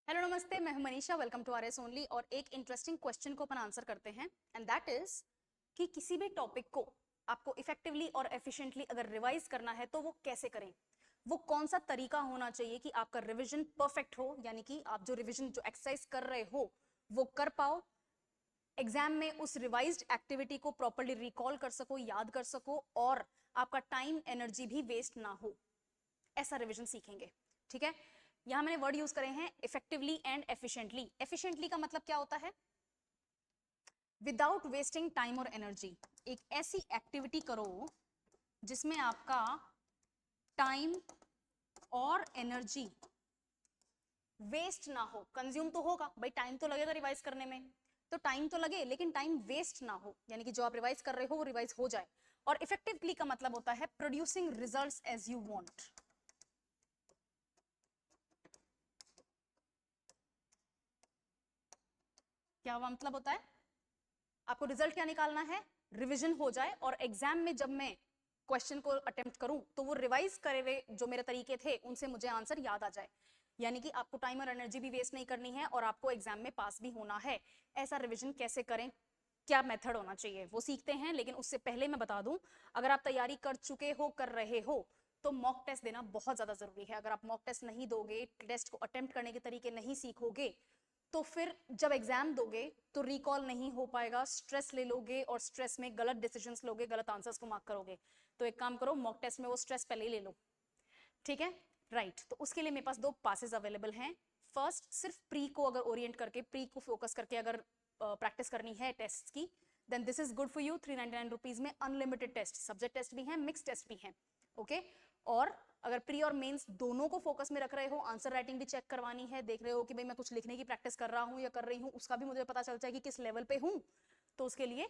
Hello नमस्ते, मैं हूं Manisha. Welcome to R S only. और एक इंटरेस्टिंग क्वेश्चन को अपन आंसर करते हैं एंड दैट इज कि किसी भी टॉपिक को आपको इफेक्टिवली और एफिशिएंटली अगर रिवाइज करना है तो वो कैसे करें, वो कौन सा तरीका होना चाहिए कि आपका रिवीजन परफेक्ट हो, यानी कि आप जो रिवीजन जो एक्सरसाइज कर रहे हो वो कर पाओ, एग्जाम में उस रिवाइज्ड एक्टिविटी को प्रॉपर्ली रिकॉल कर सको, याद कर सको और आपका टाइम एनर्जी भी वेस्ट ना हो। ऐसा रिवीजन सीखेंगे। ठीक है, यहां मैंने वर्ड यूज करे हैं इफेक्टिवली एंड एफिशिएंटली। एफिशिएंटली का मतलब क्या होता है? विदाउट वेस्टिंग टाइम और एनर्जी। एक ऐसी एक्टिविटी करो जिसमें आपका टाइम और एनर्जी वेस्ट ना हो। कंज्यूम तो होगा भाई, टाइम तो लगेगा रिवाइज करने में, तो टाइम तो लगे लेकिन टाइम वेस्ट ना हो, यानी कि जो आप रिवाइज कर रहे हो वो रिवाइज हो जाए। और इफेक्टिवली का मतलब होता है producing results as you want. क्या मतलब होता है? आपको रिजल्ट क्या निकालना है? रिवीजन हो जाए और एग्जाम में जब मैं क्वेश्चन को अटेम्प्ट करूं तो वो रिवाइज करे हुए जो मेरे तरीके थे उनसे मुझे आंसर याद आ जाए। यानी कि आपको टाइम और एनर्जी भी वेस्ट नहीं करनी है और आपको एग्जाम में पास भी होना है। ऐसा रिवीजन कैसे करें, क्या मेथड होना चाहिए, वो सीखते हैं। लेकिन उससे पहले मैं बता दूं, अगर आप तैयारी कर चुके हो, कर रहे हो, तो मॉक टेस्ट देना बहुत ज्यादा जरूरी है। अगर आप मॉक टेस्ट नहीं दोगे, टेस्ट को अटेम्प्ट करने के तरीके नहीं सीखोगे, तो फिर जब एग्जाम दोगे तो रिकॉल नहीं हो पाएगा, स्ट्रेस ले लोगे और स्ट्रेस में गलत डिसीजंस लोगे, गलत आंसर्स को मार्क करोगे। तो एक काम करो, मॉक टेस्ट में वो स्ट्रेस पहले ही ले लो। ठीक है, राइट। तो उसके लिए मेरे पास दो पासेस अवेलेबल हैं। फर्स्ट, सिर्फ प्री को अगर ओरिएंट करके, प्री को फोकस करके अगर प्रैक्टिस करनी है टेस्ट की, then this is good for you. 399 rupees में अनलिमिटेड टेस्ट, सब्जेक्ट टेस्ट भी हैं, मिक्स टेस्ट भी हैं। ओके, और अगर प्री और मेंस दोनों को फोकस में रख रहे हो, आंसर राइटिंग भी चेक करवानी है, देख रहे हो कि भाई मैं कुछ लिखने की प्रैक्टिस कर रहा हूं या कर रही हूं, उसका भी मुझे पता चल जाए कि किस लेवल पे हूं, तो उसके लिए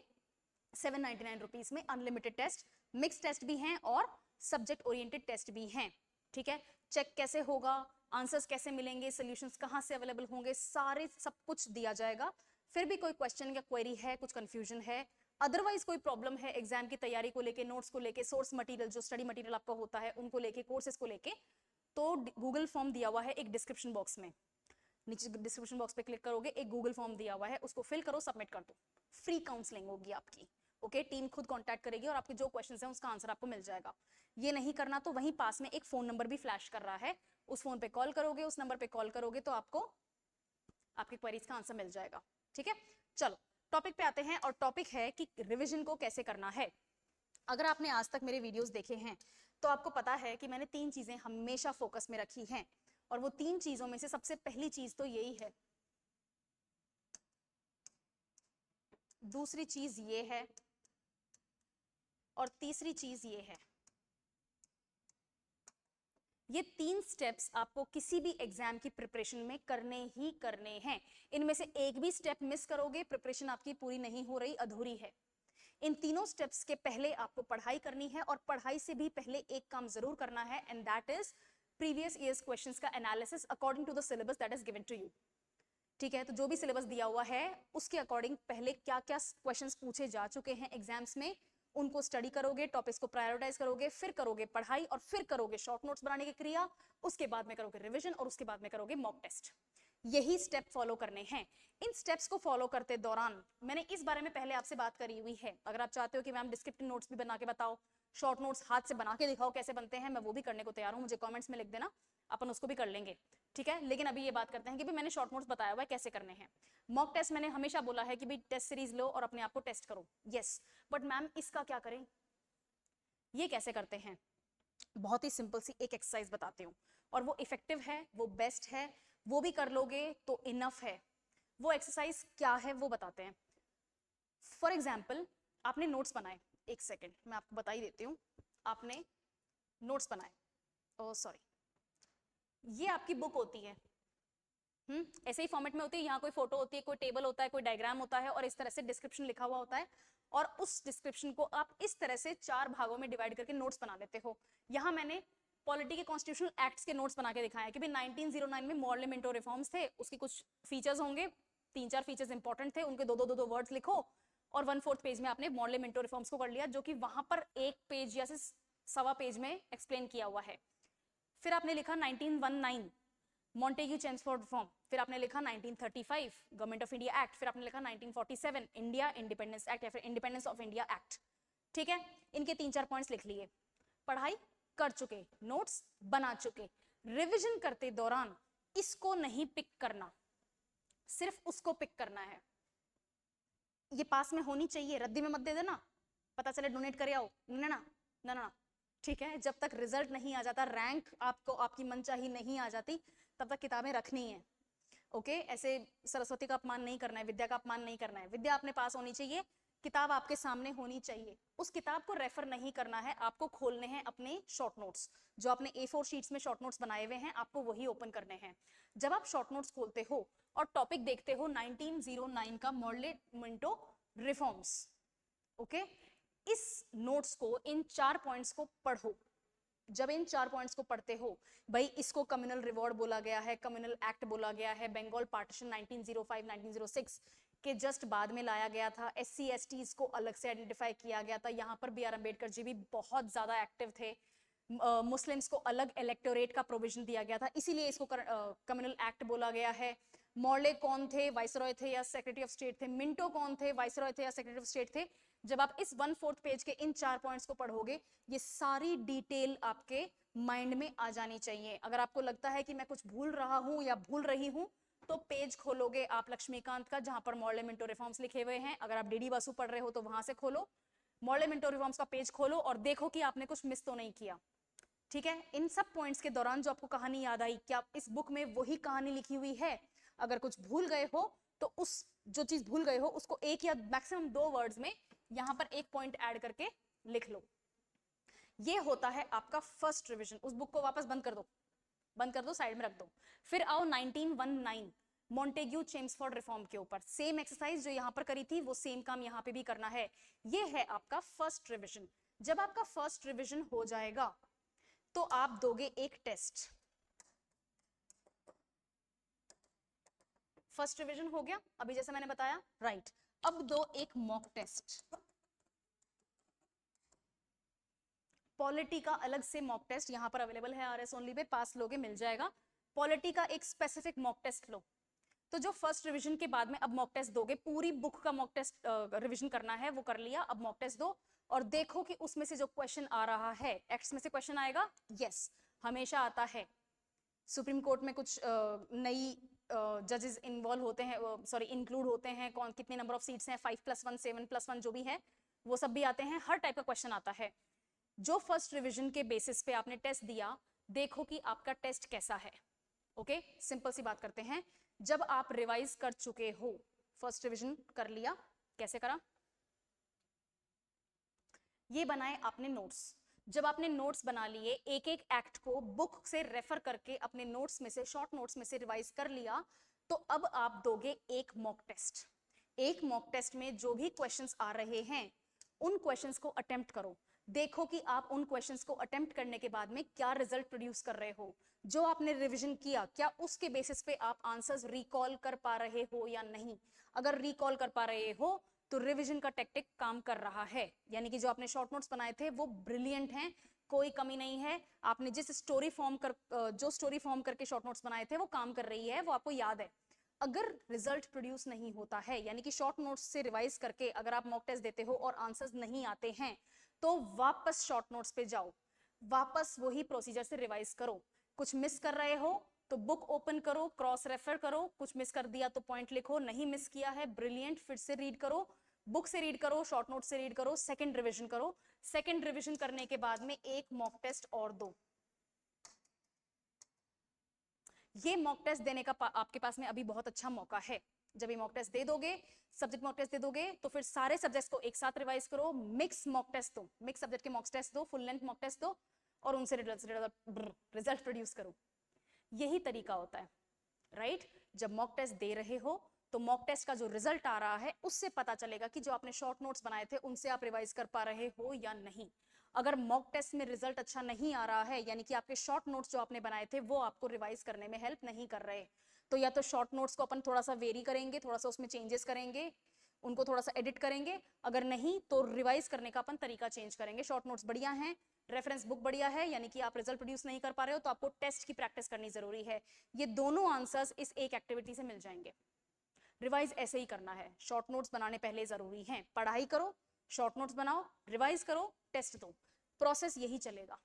799 रुपीज में अनलिमिटेड टेस्ट, मिक्स टेस्ट भी हैं और सब्जेक्ट ओरिएंटेड टेस्ट भी हैं। ठीक है, चेक कैसे होगा, आंसर्स कैसे मिलेंगे, सॉल्यूशंस कहां से अवेलेबल होंगे, सारे सब कुछ दिया जाएगा। फिर भी कोई क्वेश्चन या क्वेरी है, कुछ कंफ्यूजन है, अदरवाइज कोई प्रॉब्लम है एग्जाम की तैयारी को लेके, नोट्स को लेके, सोर्स मटेरियल जो स्टडी मटेरियल आपका होता है उनको लेके, कोर्सेज को लेके, तो गूगल फॉर्म दिया हुआ है एक डिस्क्रिप्शन बॉक्स में। नीचे डिस्क्रिप्शन बॉक्स पे क्लिक करोगे, एक गूगल फॉर्म दिया हुआ है, उसको फिल करो, सबमिट कर दो। फ्री काउंसलिंग होगी आपकी। ओके, टीम खुद कांटेक्ट करेगी और आपके जो क्वेश्चंस हैं उसका आंसर आपको मिल जाएगा। ये नहीं करना तो वहीं पास में एक फोन नंबर भी फ्लैश कर रहा है, उस फोन पे कॉल करोगे, उस नंबर पे कॉल करोगे तो आपको आपकी क्वेरीज का आंसर मिल जाएगा। ठीक है, चलो टॉपिक पे आते हैं और टॉपिक है कि रिवीजन को कैसे करना है। अगर आपने आज तक मेरे वीडियोस देखे हैं तो आपको पता है कि मैंने तीन चीजें हमेशा फोकस में रखी हैं, और वो तीन चीजों में से सबसे पहली चीज तो यही है, दूसरी चीज ये है और तीसरी चीज ये है। ये तीन स्टेप्स आपको किसी भी एग्जाम की प्रिपरेशन में करने ही करने हैं। इनमें से एक भी स्टेप मिस करोगे, प्रिपरेशन आपकी पूरी नहीं हो रही, अधूरी है। इन तीनों स्टेप्स के पहले आपको पढ़ाई करनी है, और पढ़ाई से भी पहले एक काम जरूर करना है, and that is previous years questions का analysis according to the syllabus that is given to you. ठीक है, तो जो भी सिलेबस दिया हुआ है उसके अकॉर्डिंग पहले क्या क्या क्वेश्चंस पूछे जा चुके हैं एग्जाम्स में, उनको स्टडी करोगे, टॉपिक्स को प्रायोरिटाइज करोगे, फिर करोगे पढ़ाई और फिर करोगे शॉर्ट नोट्स बनाने की क्रिया, उसके बाद में करोगे रिवीजन और उसके बाद में करोगे मॉक टेस्ट। यही स्टेप फॉलो करने हैं। इन स्टेप्स को फॉलो करते दौरान मैंने इस बारे में पहले आपसे बात करी हुई है। अगर आप चाहते हो कि मैम डिस्क्रिप्टिव नोट्स भी बना के बताओ, शॉर्ट नोट्स हाथ से बना के दिखाओ कैसे बनते हैं, मैं वो भी करने को तैयार हूं, मुझे कमेंट्स में लिख देना, अपन उसको भी कर लेंगे। ठीक है, लेकिन अभी ये बात करते हैं कि भाई मैंने शॉर्ट नोट्स बताया हुआ है कैसे करने हैं। मॉक टेस्ट मैंने हमेशा बोला है कि भाई टेस्ट सीरीज लो और अपने आप को टेस्ट करो, यस, बट मैम इसका क्या करें, ये कैसे करते हैं? बहुत ही सिंपल सी एक एक्सरसाइज बताती हूँ, और वो इफेक्टिव है, वो बेस्ट है, वो भी कर लोगे तो इनफ है। वो एक्सरसाइज क्या है वो बताते हैं। फॉर एग्जाम्पल, आपने नोट्स बनाए, एक सेकेंड मैं आपको बता ही देती हूँ। आपने नोट्स बनाए, ओ सॉरी, ये आपकी बुक होती है, ऐसे ही फॉर्मेट में होती है, यहाँ कोई फोटो होती है, कोई टेबल होता है, कोई डायग्राम होता है, और इस तरह से डिस्क्रिप्शन लिखा हुआ होता है, और उस डिस्क्रिप्शन को आप इस तरह से चार भागों में डिवाइड करके नोट्स बना लेते हो। यहाँ मैंने पॉलिटी के कॉन्स्टिट्यूशनल एक्ट्स के नोट्स बना के दिखाया है कि भाई 1909 में मॉर्लेमेंटो रिफॉर्म्स थे, उसके कुछ फीचर्स होंगे, तीन चार फीचर्स इंपॉर्टेंट थे, उनके दो दो दो दो वर्ड्स लिखो, और 1/4 पेज में आपने मॉर्लेमेंटो रिफॉर्म्स को कर लिया, जो कि वहां पर एक पेज या सवा पेज में एक्सप्लेन किया हुआ है। फिर आपने लिखा 1919 मॉन्टेग्यू चेम्सफोर्ड रिफॉर्म, फिर आपने लिखा 1935 गवर्नमेंट ऑफ इंडिया एक्ट, फिर आपने लिखा 1947 इंडिया इंडिपेंडेंस एक्ट या फिर इंडिपेंडेंस ऑफ इंडिया एक्ट। ठीक है, इनके 3-4 पॉइंट्स लिख लिए, पढ़ाई कर चुके, नोट्स बना चुके, रिवीजन करते दौरान इसको नहीं पिक करना, सिर्फ उसको पिक करना है। ये पास में होनी चाहिए, रद्दी में मत दे देना, पता चले डोनेट करे आओ, ना ना ना ना, ठीक है। जब तक रिजल्ट नहीं आ जाता, रैंक आपको आपकी मनचाही नहीं आ जाती, तब तक किताबें रखनी है। ओके, ऐसे सरस्वती का अपमान नहीं करना है, विद्या का अपमान नहीं करना है, विद्या अपने पास होनी चाहिए, किताब आपके सामने होनी चाहिए, उस किताब को रेफर नहीं करना है, आपको खोलने हैं अपने शॉर्ट नोट्स, जो आपने A4 शीट्स में शॉर्ट नोट्स बनाए हुए हैं, आपको वही ओपन करने हैं। जब आप शॉर्ट नोट्स खोलते हो और टॉपिक देखते हो 1909 का मॉडल मिंटो रिफॉर्म्स, ओके, इस नोट्स को, इन 4 पॉइंट्स को पढ़ो। जब इन 4 पॉइंट्स को पढ़ते हो, भाई इसको कम्युनल रिवॉर्ड बोला गया है, कम्युनल एक्ट बोला गया है, बंगाल पार्टीशन 1905-1906 के जस्ट बाद में लाया गया था, SC STs को अलग से आइडेंटिफाई किया गया था, यहाँ पर BR अम्बेडकर जी भी बहुत ज्यादा एक्टिव थे, मुस्लिम्स को अलग इलेक्टोरेट का प्रोविजन दिया गया था, इसीलिए इसको कम्युनल एक्ट बोला गया है। मॉर्ले कौन थे, वाइसरॉय थे या सेक्रेटरी ऑफ स्टेट थे, मिंटो कौन थे, वाइसरॉय थे या सेक्रेटरी ऑफ स्टेट थे। जब आप इस 1/4 पेज के इन 4 पॉइंट्स को पढ़ोगे, ये सारी डिटेल आपके माइंड में आ जानी चाहिए। अगर आपको लगता है कि मैं कुछ भूल रहा हूं या भूल रही हूं, तो पेज खोलोगे आप लक्ष्मीकांत का, जहां पर मॉर्ले मिंटो रिफॉर्म्स लिखे हुए हैं। अगर आप DD बसु पढ़ रहे हो तो वहां से खोलो, मॉर्ले मिंटो रिफॉर्म्स का पेज खोलो और देखो कि आपने कुछ मिस तो नहीं किया। ठीक है, इन सब पॉइंट्स के दौरान जो आपको कहानी याद आई, क्या इस बुक में वही कहानी लिखी हुई है? अगर कुछ भूल गए हो तो उस जो चीज भूल गए हो उसको एक या मैक्सिमम 2 वर्ड्स में यहां पर एक पॉइंट ऐड करके लिख लो। ये होता है आपका फर्स्ट रिवीजन। उस बुक को वापस बंद कर दो, साइड में रख दो। फिर आओ 1919 मॉन्टेग्यू चेम्सफोर्ड रिफॉर्म के ऊपर, सेम एक्सरसाइज जो यहां पर करी थी वो सेम काम यहां पे भी करना है। ये है आपका फर्स्ट रिवीजन। जब आपका फर्स्ट रिवीजन हो जाएगा तो आप दोगे एक टेस्ट। फर्स्ट रिवीजन हो गया अभी जैसे मैंने बताया, राइट। अब दो एक मॉक टेस्ट। पॉलिटी का अलग से मॉक टेस्ट यहां पर अवेलेबल है, RS ओनली पे, पास लोगे मिल जाएगा। पॉलिटी का एक स्पेसिफिक मॉक टेस्ट लो। तो जो फर्स्ट रिवीजन के बाद में अब मॉक टेस्ट दोगे, पूरी बुक का मॉक टेस्ट रिवीजन करना है, वो कर लिया, अब मॉक टेस्ट दो और देखो कि उसमें से जो क्वेश्चन आ रहा है, एक्ट्स में से क्वेश्चन आएगा, यस हमेशा आता है। सुप्रीम कोर्ट में कुछ नई जजेस इन्वॉल्व होते हैं, सॉरी इंक्लूड होते हैं, कौन कितने नंबर ऑफ सीट्स हैं, 5+1 7+1 जो भी है वो सब भी आते हैं, हर टाइप का क्वेश्चन आता है। जो फर्स्ट रिवीजन के बेसिस पे आपने टेस्ट दिया, देखो कि आपका टेस्ट कैसा है। ओके, सिंपल सी बात करते हैं। जब आप रिवाइज कर चुके हो, फर्स्ट रिवीजन कर लिया, कैसे करा, ये बनाए आपने नोट्स। जब आपने नोट्स बना लिए, एक एक एक्ट को बुक से रेफर करके अपने नोट्स में से, शॉर्ट नोट्स में से रिवाइज कर लिया, तो अब आप दोगे एक मॉक टेस्ट। एक मॉक टेस्ट में जो भी क्वेश्चंस आ रहे हैं उन क्वेश्चंस को अटेम्प्ट करो। देखो कि आप उन क्वेश्चंस को अटेम्प्ट करने के बाद में क्या रिजल्ट प्रोड्यूस कर रहे हो। जो आपने रिवीजन किया, क्या उसके बेसिस पे आप आंसर्स रिकॉल कर पा रहे हो या नहीं। अगर रिकॉल कर पा रहे हो तो रिवीजन का टेक्टिक काम कर रहा है, यानी कि जो आपने शॉर्ट नोट्स बनाए थे वो ब्रिलियंट हैं, कोई कमी नहीं है। आपने जिस स्टोरी फॉर्म करके शॉर्ट नोट्स बनाए थे वो काम कर रही है, वो आपको याद है। अगर रिजल्ट प्रोड्यूस नहीं होता है, यानी कि शॉर्ट नोट्स से रिवाइज करके अगर आप मॉक टेस्ट देते हो और आंसर्स नहीं आते हैं, तो वापस शॉर्ट नोट्स पे जाओ, वापस वही प्रोसीजर से रिवाइज करो। कुछ मिस कर रहे हो तो बुक ओपन करो, क्रॉस रेफर करो, कुछ मिस कर दिया तो पॉइंट लिखो, नहीं मिस किया है ब्रिलियंट, फिर से रीड करो, बुक से रीड करो, शॉर्ट नोट से रीड करो, सेकंड रिवीजन करो। सेकंड रिवीजन करने के बाद में एक मॉक टेस्ट और दो। ये मॉक टेस्ट देने का आपके पास में अभी बहुत अच्छा मौका है। जब ये मॉक टेस्ट दे दोगे, सब्जेक्ट मॉक टेस्ट दे दोगे, तो फिर सारे सब्जेक्ट्स को एक साथ रिवाइज करो, मिक्स मॉक टेस्ट दो, मिक्स सब्जेक्ट के मॉक टेस्ट दो, फुल लेंथ मॉक टेस्ट दो और उनसे रिजल्ट प्रोड्यूस करो। यही तरीका होता है, राइट। जब मॉक टेस्ट दे रहे हो तो मॉक टेस्ट का जो रिजल्ट आ रहा है उससे पता चलेगा कि जो आपने शॉर्ट नोट्स बनाए थे उनसे आप रिवाइज कर पा रहे हो या नहीं। अगर मॉक टेस्ट में रिजल्ट अच्छा नहीं आ रहा है, यानी कि आपके शॉर्ट नोट्स जो आपने बनाए थे वो आपको रिवाइज करने में हेल्प नहीं कर रहे, तो या तो शॉर्ट नोट्स को अपन थोड़ा सा वेरी करेंगे, थोड़ा सा उसमें चेंजेस करेंगे, उनको थोड़ा सा एडिट करेंगे, अगर नहीं तो रिवाइज करने का अपन तरीका चेंज करेंगे। शॉर्ट नोट्स बढ़िया हैं, रेफरेंस बुक बढ़िया है, यानी कि आप रिजल्ट प्रोड्यूस नहीं कर पा रहे हो तो आपको टेस्ट की प्रैक्टिस करनी जरूरी है। ये दोनों आंसर्स इस एक एक्टिविटी से मिल जाएंगे। रिवाइज ऐसे ही करना है, शॉर्ट नोट्स बनाने पहले जरूरी हैं, पढ़ाई करो, शॉर्ट नोट्स बनाओ, रिवाइज करो, टेस्ट दो, प्रोसेस यही चलेगा।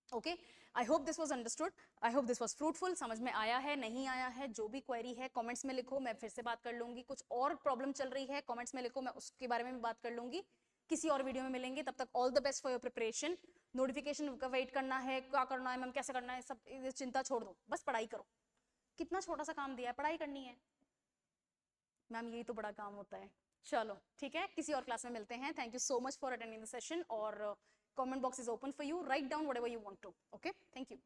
Okay, I hope this was understood, I hope this was fruitful. समझ में आया है, नहीं आया है, जो भी क्वेरी है कमेंट्स में लिखो, मैं फिर से बात कर लूंगी। कुछ और प्रॉब्लम चल रही है कमेंट्स में लिखो, मैं उसके बारे में भी बात कर लूंगी। किसी और वीडियो में मिलेंगे, तब तक all the best for your preparation. Notification का वेट करना है, क्या करना है मैम, कैसे करना है, सब चिंता छोड़ दो, बस पढ़ाई करो। कितना छोटा सा काम दिया है, पढ़ाई करनी है मैम, यही तो बड़ा काम होता है। चलो ठीक है, किसी और क्लास में मिलते हैं। Thank you so much for attending the session, और comment box is open for you, write down whatever you want to. Okay, thank you.